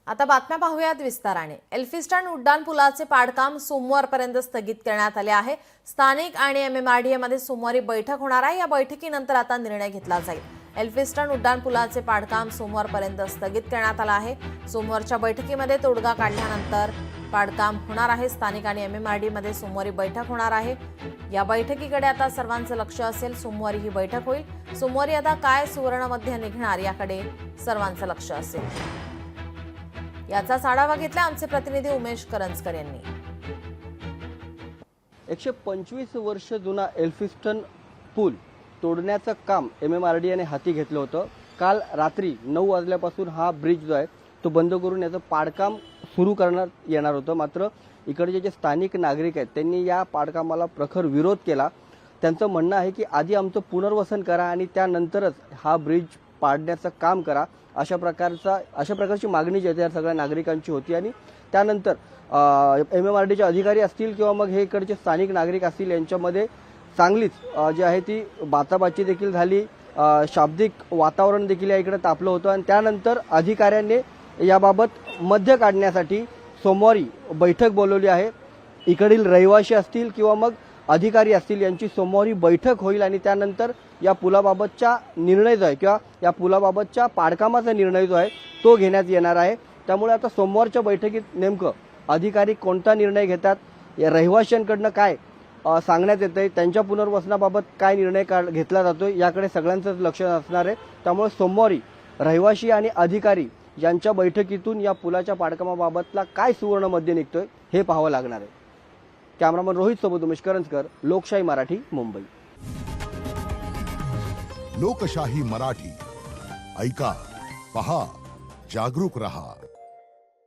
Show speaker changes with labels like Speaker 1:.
Speaker 1: आता बातम्या पाहूयात विस्ताराने। एल्फिस्टन उड्डाण पुलाचे पाडकाम सोमवारपर्यंत स्थगित करण्यात आले आहे। स्थानिक आणि एमएमआरडीए मध्ये सोमवारी बैठक होणार आहे। या बैठकीनंतर आता निर्णय घेतला जाईल। एल्फिस्टन उड्डाण पुलाचे पाडकाम सोमवारपर्यंत स्थगित करण्यात आले आहे। सोमवारच्या बैठकीमध्ये तोडगा काढल्यानंतर पाडकाम होणार आहे। स्थानिक आणि एमएमआरडीए मध्ये सोमवारी बैठक होणार आहे। या बैठकीकडे आता सर्वांचं लक्ष असेल। सोमवारी ही बैठक होईल। सोमवारी आता काय सुवर्ण मध्य निघणार याकडे सर्वांचं लक्ष असेल। याचाच आढावा घेतला आमचे प्रतिनिधी उमेश करंजकर यांनी।
Speaker 2: 125 वर्ष जुना एल्फिस्टन पूल तोडण्याचं काम एमएमआरडीएने हाती घेतलं होतं। काल रात्री 9 वाजल्यापासून हा ब्रिज जो आहे तो बंद करून याचं पाडकाम सुरू करण्यात येणार होतं। मात्र इकडचे जे स्थानिक नागरिक आहेत त्यांनी या पाडकामाला प्रखर विरोध केला। त्यांचं म्हणणं आहे की आधी आमचं पुनर्वसन करा आणि त्यानंतरच हा ब्रिज पाडण्याचं काम करा। अशा प्रकारची मागणी जी आहे सगळ्या नागरिकांची होती। आणि त्यानंतर एमएमआरडीचे अधिकारी असतील किंवा मग हे इकडचे स्थानिक नागरिक असतील यांच्यामध्ये चांगलीच जी आहे ती बाचाबाची देखील झाली। शाब्दिक वातावरण देखील या इकडे तापलं होतं आणि त्यानंतर अधिकाऱ्यांनी याबाबत मध्य काढण्यासाठी सोमवारी बैठक बोलवली आहे। इकडील रहिवासी असतील किंवा मग अधिकारी असतील यांची सोमवारी बैठक होईल आणि त्यानंतर या पुलाबाबतचा निर्णय जो आहे किंवा या पुलाबाबतच्या पाडकामाचा निर्णय जो आहे तो घेण्यात येणार आहे। त्यामुळे आता सोमवारच्या बैठकीत नेमकं अधिकारी कोणता निर्णय घेतात, या रहिवाशांकडनं काय सांगण्यात येतंय, त्यांच्या पुनर्वसनाबाबत काय निर्णय घेतला जातोय याकडे सगळ्यांचंच लक्ष असणार आहे। त्यामुळे सोमवारी रहिवासी आणि अधिकारी यांच्या बैठकीतून या पुलाच्या पाडकामाबाबतला काय सुवर्ण मध्य निघतोय हे पाहावं लागणार आहे। कॅमेरामन रोहित सोबत उमेश करंजकर, लोकशाही मराठी, मुंबई।
Speaker 3: लोकशाही मराठी ऐका, पहा, जागरूक रहा।